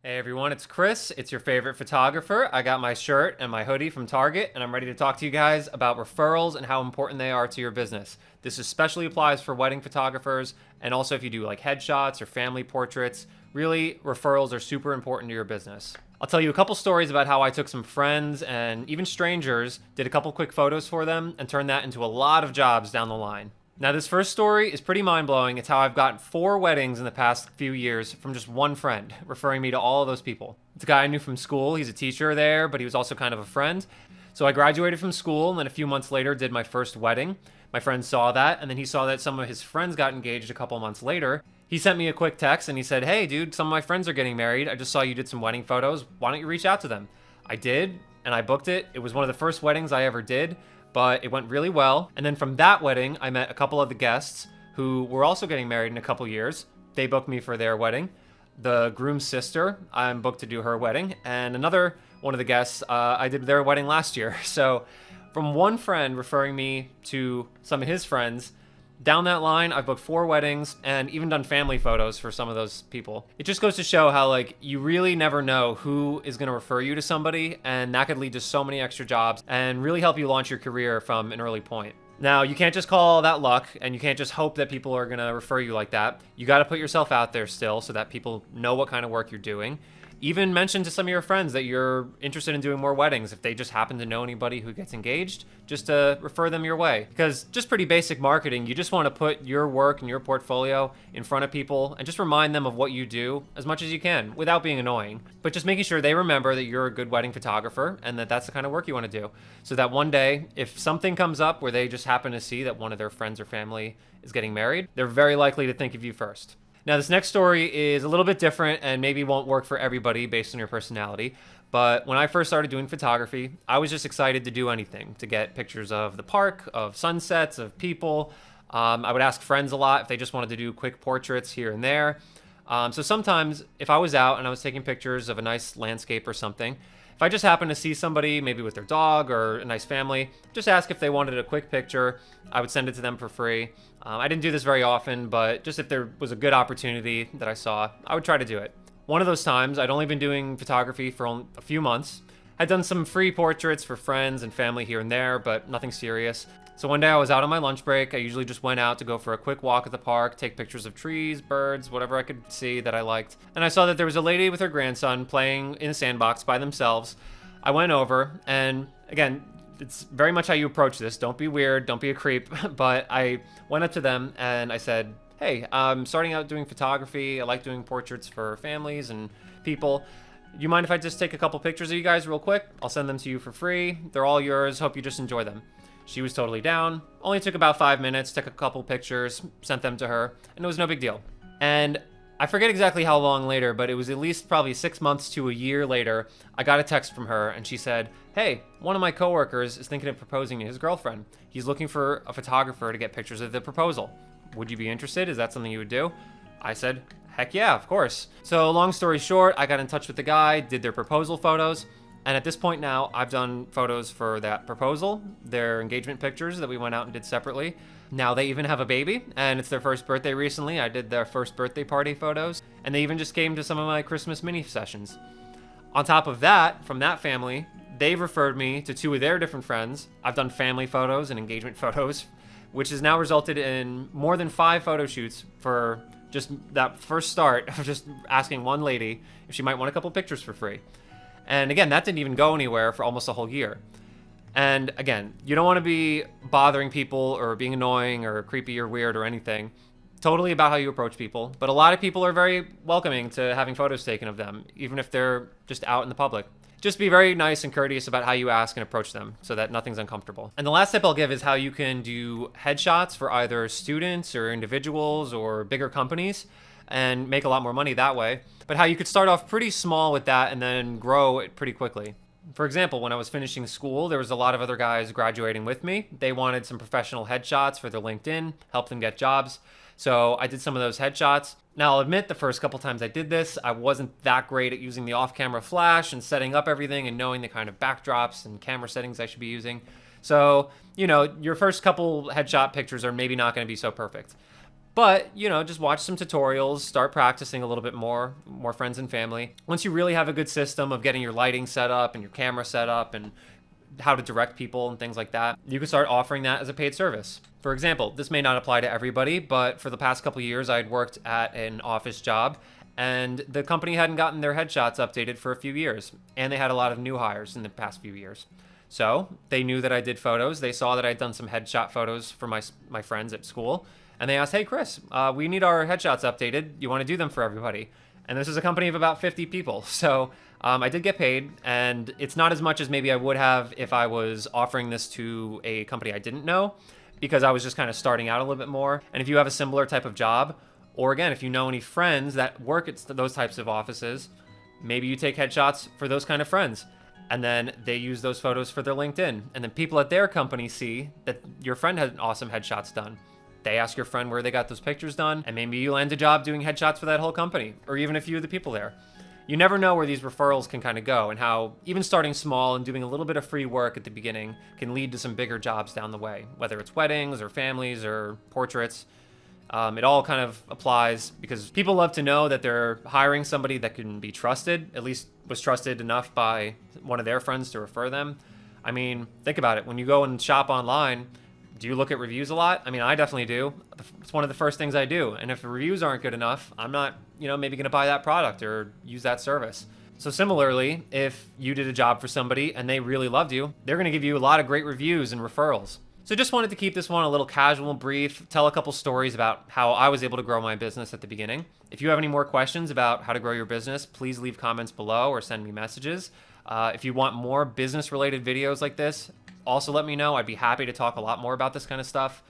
Hey everyone, it's Chris. It's your favorite photographer. I got my shirt and my hoodie from Target, and I'm ready to talk to you guys about referrals and how important they are to your business. This especially applies for wedding photographers, and also if you do like headshots or family portraits. Really, referrals are super important to your business. I'll tell you a couple stories about how I took some friends and even strangers, did a couple quick photos for them, and turned that into a lot of jobs down the line. Now, this first story is pretty mind-blowing. It's how I've gotten 4 weddings in the past few years from just one friend, referring me to all of those people. It's a guy I knew from school. He's a teacher there, but he was also kind of a friend. So I graduated from school, and then a few months later did my first wedding. My friend saw that, and then he saw that some of his friends got engaged a couple months later. He sent me a quick text, and he said, "Hey, dude, some of my friends are getting married. I just saw you did some wedding photos. Why don't you reach out to them?" I did, and I booked it. It was one of the first weddings I ever did, but it went really well. And then from that wedding, I met a couple of the guests who were also getting married in a couple years. They booked me for their wedding. The groom's sister, I'm booked to do her wedding. And another one of the guests, I did their wedding last year. So from one friend referring me to some of his friends, down that line, I've booked 4 weddings and even done family photos for some of those people. It just goes to show how you really never know who is going to refer you to somebody, and that could lead to so many extra jobs and really help you launch your career from an early point. Now, you can't just call that luck, and you can't just hope that people are going to refer you like that. You got to put yourself out there still so that people know what kind of work you're doing. Even mention to some of your friends that you're interested in doing more weddings. If they just happen to know anybody who gets engaged, just to refer them your way. Because just pretty basic marketing, you just want to put your work and your portfolio in front of people and just remind them of what you do as much as you can without being annoying. But just making sure they remember that you're a good wedding photographer and that that's the kind of work you want to do. So that one day, if something comes up where they just happen to see that one of their friends or family is getting married, they're very likely to think of you first. Now, this next story is a little bit different and maybe won't work for everybody based on your personality. But when I first started doing photography, I was just excited to do anything, to get pictures of the park, of sunsets, of people. I would ask friends a lot if they just wanted to do quick portraits here and there. So sometimes if I was out and I was taking pictures of a nice landscape or something, if I just happened to see somebody maybe with their dog or a nice family, just ask if they wanted a quick picture. I would send it to them for free. I didn't do this very often, but just if there was a good opportunity that I saw, I would try to do it. One of those times, I'd only been doing photography for only a few months. I'd done some free portraits for friends and family here and there, but nothing serious. So one day I was out on my lunch break. I usually just went out to go for a quick walk at the park, take pictures of trees, birds, whatever I could see that I liked. And I saw that there was a lady with her grandson playing in a sandbox by themselves. I went over, and again, it's very much how you approach this. Don't be weird, don't be a creep. But I went up to them and I said, "Hey, I'm starting out doing photography. I like doing portraits for families and people. Do you mind if I just take a couple pictures of you guys real quick? I'll send them to you for free. They're all yours. Hope you just enjoy them." She was totally down. Only took about 5 minutes, took a couple pictures, sent them to her, and it was no big deal. And I forget exactly how long later, but it was at least probably 6 months to a year later, I got a text from her and she said, "Hey, one of my coworkers is thinking of proposing to his girlfriend. He's looking for a photographer to get pictures of the proposal. Would you be interested? Is that something you would do?" I said, "Heck yeah, of course." So long story short, I got in touch with the guy, did their proposal photos. And at this point now, I've done photos for that proposal, their engagement pictures that we went out and did separately. Now they even have a baby, and it's their first birthday recently. I did their first birthday party photos, and they even just came to some of my Christmas mini sessions. On top of that, from that family, they've referred me to 2 of their different friends. I've done family photos and engagement photos, which has now resulted in more than 5 photo shoots for just that first start of just asking one lady if she might want a couple pictures for free. And again, that didn't even go anywhere for almost a whole year. And again, you don't want to be bothering people or being annoying or creepy or weird or anything. Totally about how you approach people. But a lot of people are very welcoming to having photos taken of them, even if they're just out in the public. Just be very nice and courteous about how you ask and approach them so that nothing's uncomfortable. And the last tip I'll give is how you can do headshots for either students or individuals or bigger companies and make a lot more money that way. But how you could start off pretty small with that and then grow it pretty quickly. For example, when I was finishing school, there was a lot of other guys graduating with me. They wanted some professional headshots for their LinkedIn, help them get jobs. So I did some of those headshots. Now, I'll admit the first couple times I did this, I wasn't that great at using the off-camera flash and setting up everything and knowing the kind of backdrops and camera settings I should be using. So, your first couple headshot pictures are maybe not going to be so perfect. But, you know, just watch some tutorials, start practicing a little bit more friends and family. Once you really have a good system of getting your lighting set up and your camera set up and how to direct people and things like that, you can start offering that as a paid service. For example, this may not apply to everybody, but for the past couple of years, I'd worked at an office job, and the company hadn't gotten their headshots updated for a few years, and they had a lot of new hires in the past few years. So they knew that I did photos. They saw that I'd done some headshot photos for my friends at school, and they asked, "Hey, Chris, we need our headshots updated. You want to do them for everybody?" And this is a company of about 50 people. So I did get paid, and it's not as much as maybe I would have if I was offering this to a company I didn't know, because I was just kind of starting out a little bit more. And if you have a similar type of job, or again, if you know any friends that work at those types of offices, maybe you take headshots for those kind of friends. And then they use those photos for their LinkedIn. And then people at their company see that your friend had awesome headshots done. They ask your friend where they got those pictures done, and maybe you land a job doing headshots for that whole company, or even a few of the people there. You never know where these referrals can kind of go, and how even starting small and doing a little bit of free work at the beginning can lead to some bigger jobs down the way, whether it's weddings or families or portraits. It all kind of applies because people love to know that they're hiring somebody that can be trusted, at least was trusted enough by one of their friends to refer them. I mean, think about it. When you go and shop online, do you look at reviews a lot? I mean, I definitely do. It's one of the first things I do. And if the reviews aren't good enough, I'm not, maybe going to buy that product or use that service. So similarly, if you did a job for somebody and they really loved you, they're going to give you a lot of great reviews and referrals. So just wanted to keep this one a little casual and brief, tell a couple stories about how I was able to grow my business at the beginning. If you have any more questions about how to grow your business, please leave comments below or send me messages. If you want more business-related videos like this, also let me know. I'd be happy to talk a lot more about this kind of stuff.